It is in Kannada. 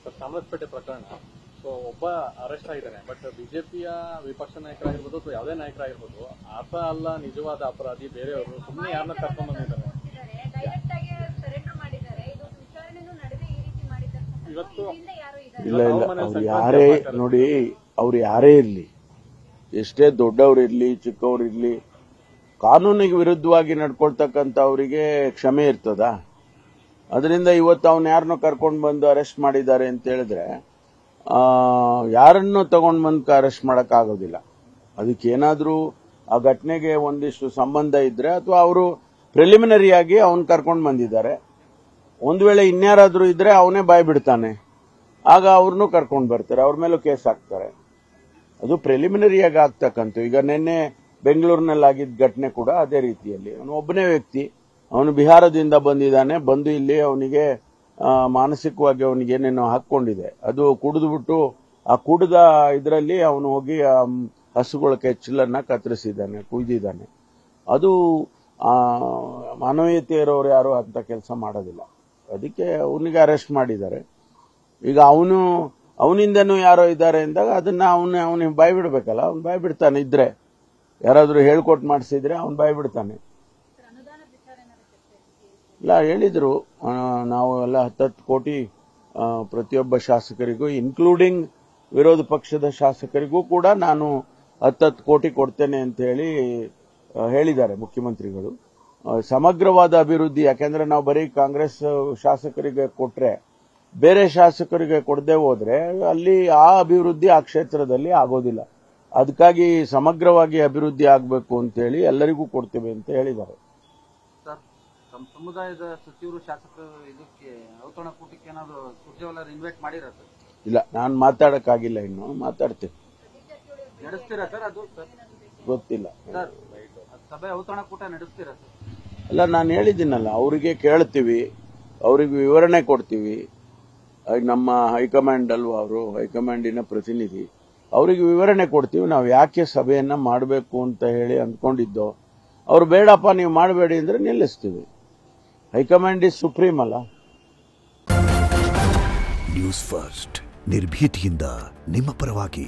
ಸರ್ ಚಾಮರಾಜಪೇಟೆ ಪ್ರಕರಣ. ಸೊ ಒಬ್ಬ ಅರೆಸ್ಟ್ ಆಗಿದ್ದಾನೆ, ಬಟ್ ಬಿಜೆಪಿಯ ವಿಪಕ್ಷ ನಾಯಕರಾಗಿರ್ಬೋದು ಅಥವಾ ಯಾವುದೇ ನಾಯಕರಾಗಿರ್ಬೋದು ಆತ ಅಲ್ಲ ನಿಜವಾದ ಅಪರಾಧಿ, ಬೇರೆಯವರು ಸುಮ್ಮನೆ ಯಾರನ್ನ ಕರ್ಕೊಂಡು ಬಂದಿದ್ದಾರೆ. ಇವತ್ತು ಇಲ್ಲ ಅವ್ರು ಯಾರೇ ನೋಡಿ, ಅವ್ರು ಯಾರೇ ಇರಲಿ, ಎಷ್ಟೇ ದೊಡ್ಡವ್ರಿರ್ಲಿ ಚಿಕ್ಕವ್ರಿರ್ಲಿ, ಕಾನೂನಿಗೆ ವಿರುದ್ಧವಾಗಿ ನಡ್ಕೊಳ್ತಕ್ಕಂಥ ಅವರಿಗೆ ಕ್ಷಮೆ ಇರ್ತದ? ಅದರಿಂದ ಇವತ್ತು ಅವನು ಯಾರನ್ನೋ ಕರ್ಕೊಂಡು ಬಂದು ಅರೆಸ್ಟ್ ಮಾಡಿದ್ದಾರೆ ಅಂತ ಹೇಳಿದ್ರೆ ಯಾರನ್ನೂ ತಗೊಂಡು ಬಂದು ಅರೆಸ್ಟ್ ಮಾಡೋಕ್ಕಾಗೋದಿಲ್ಲ. ಅದಕ್ಕೇನಾದ್ರೂ ಆ ಘಟನೆಗೆ ಒಂದಿಷ್ಟು ಸಂಬಂಧ ಇದ್ರೆ ಅಥವಾ ಅವರು ಪ್ರಿಲಿಮಿನರಿಯಾಗಿ ಅವನು ಕರ್ಕೊಂಡು ಬಂದಿದ್ದಾರೆ, ಒಂದು ವೇಳೆ ಇನ್ಯಾರಾದ್ರೂ ಇದ್ರೆ ಅವನೇ ಬಾಯ್ ಬಿಡ್ತಾನೆ, ಆಗ ಅವ್ರನ್ನೂ ಕರ್ಕೊಂಡು ಬರ್ತಾರೆ, ಅವ್ರ ಮೇಲೂ ಕೇಸ್ ಹಾಕ್ತಾರೆ. ಅದು ಪ್ರಿಲಿಮಿನರಿಯಾಗಿ ಆಗ್ತಕ್ಕಂಥ. ಈಗ ನಿನ್ನೆ ಬೆಂಗಳೂರಿನಲ್ಲಿ ಆಗಿದ್ದ ಘಟನೆ ಕೂಡ ಅದೇ ರೀತಿಯಲ್ಲಿ. ಅವನು ಒಬ್ಬನೇ ವ್ಯಕ್ತಿ, ಅವನು ಬಿಹಾರದಿಂದ ಬಂದಿದ್ದಾನೆ, ಬಂದು ಇಲ್ಲಿ ಅವನಿಗೆ ಮಾನಸಿಕವಾಗಿ ಅವನಿಗೆ ಏನೇನೋ ಹಾಕೊಂಡಿದೆ, ಅದು ಕುಡಿದ್ಬಿಟ್ಟು ಆ ಕುಡಿದ ಇದರಲ್ಲಿ ಅವನು ಹೋಗಿ ಹಸುಗಳ ಕೆಚ್ಚಲನ್ನ ಕತ್ತರಿಸಿದ್ದಾನೆ, ಕುಯ್ದಿದ್ದಾನೆ. ಅದು ಮಾನವೀಯತೆ ಇರೋರು ಯಾರು ಅಂತ ಕೆಲಸ ಮಾಡೋದಿಲ್ಲ. ಅದಕ್ಕೆ ಅವನಿಗೆ ಅರೆಸ್ಟ್ ಮಾಡಿದ್ದಾರೆ. ಈಗ ಅವನಿಂದನೂ ಯಾರೋ ಇದ್ದಾರೆ ಅಂದಾಗ ಅದನ್ನ ಅವನಿಗೆ ಬಾಯ್ ಬಿಡ್ಬೇಕಲ್ಲ, ಅವ್ನು ಬಾಯ್ ಬಿಡ್ತಾನೆ. ಇದ್ರೆ ಯಾರಾದ್ರೂ ಹೇಳ್ಕೊಟ್ಟು ಮಾಡಿಸಿದ್ರೆ ಅವ್ನು ಬಾಯ್ ಬಿಡ್ತಾನೆ. ಇಲ್ಲ ಹೇಳಿದ್ರು, ನಾವು ಎಲ್ಲ 10 ಕೋಟಿ ಪ್ರತಿಯೊಬ್ಬ ಶಾಸಕರಿಗೂ ಇನ್ಕ್ಲೂಡಿಂಗ್ ವಿರೋಧ ಪಕ್ಷದ ಶಾಸಕರಿಗೂ ಕೂಡ ನಾನು 10 ಕೋಟಿ ಕೊಡ್ತೇನೆ ಅಂತ ಹೇಳಿದ್ದಾರೆ ಮುಖ್ಯಮಂತ್ರಿಗಳು. ಸಮಗ್ರವಾದ ಅಭಿವೃದ್ಧಿ, ಯಾಕೆಂದ್ರೆ ನಾವು ಬರೀ ಕಾಂಗ್ರೆಸ್ ಶಾಸಕರಿಗೆ ಕೊಟ್ರೆ ಬೇರೆ ಶಾಸಕರಿಗೆ ಕೊಡದೆ ಹೋದ್ರೆ ಅಲ್ಲಿ ಆ ಅಭಿವೃದ್ಧಿ ಆ ಕ್ಷೇತ್ರದಲ್ಲಿ ಆಗೋದಿಲ್ಲ. ಅದಕ್ಕಾಗಿ ಸಮಗ್ರವಾಗಿ ಅಭಿವೃದ್ಧಿ ಆಗಬೇಕು ಅಂತೇಳಿ ಎಲ್ಲರಿಗೂ ಕೊಡ್ತೇವೆ ಅಂತ ಹೇಳಿದ್ದಾರೆ. ಸಮುದಾಯದ ಸಚಿವರು ಶಾಸಕರು ಇದಕ್ಕೆ ಔತಣಕೂಟಕ್ಕೆ ಏನಾದ್ರು ಸುರ್ಜೇವಾಲಾ ಇನ್ವೈಟ್ ಮಾಡಿರ ಸರ್? ಇಲ್ಲ, ನಾನು ಮಾತಾಡಕ್ಕಾಗಿಲ್ಲ, ಇನ್ನು ಮಾತಾಡ್ತೇನೆ. ನಡೆಸ್ತೀರಾ ಸರ್? ಅದು ಗೊತ್ತಿಲ್ಲ ಸರ್, ಸಭೆ ಔತಣಕೂಟ ನಡೆಸ್ತೀರಾ ಸರ್? ಅಲ್ಲ, ನಾನು ಹೇಳಿದ್ದೀನಲ್ಲ, ಅವರಿಗೆ ಕೇಳ್ತೀವಿ, ಅವರಿಗೆ ವಿವರಣೆ ಕೊಡ್ತೀವಿ. ನಮ್ಮ ಹೈಕಮಾಂಡ್ ಅಲ್ವಾ, ಅವರು ಹೈಕಮಾಂಡಿನ ಪ್ರತಿನಿಧಿ, ಅವರಿಗೆ ವಿವರಣೆ ಕೊಡ್ತೀವಿ. ನಾವು ಯಾಕೆ ಸಭೆಯನ್ನ ಮಾಡಬೇಕು ಅಂತ ಹೇಳಿ ಅಂದ್ಕೊಂಡಿದ್ದೋ, ಅವ್ರು ಬೇಡಪ್ಪ ನೀವು ಮಾಡಬೇಡಿ ಅಂದ್ರೆ ನಿಲ್ಲಿಸ್ತೀವಿ. ಹೈಕಮಾಂಡ್ ಇಸ್ ಸುಪ್ರೀಂ ಅಲ್ಲ. ನ್ಯೂಸ್ ಫಸ್ಟ್, ನಿರ್ಭೀತಿಯಿಂದ ನಿಮ್ಮ ಪರವಾಗಿ.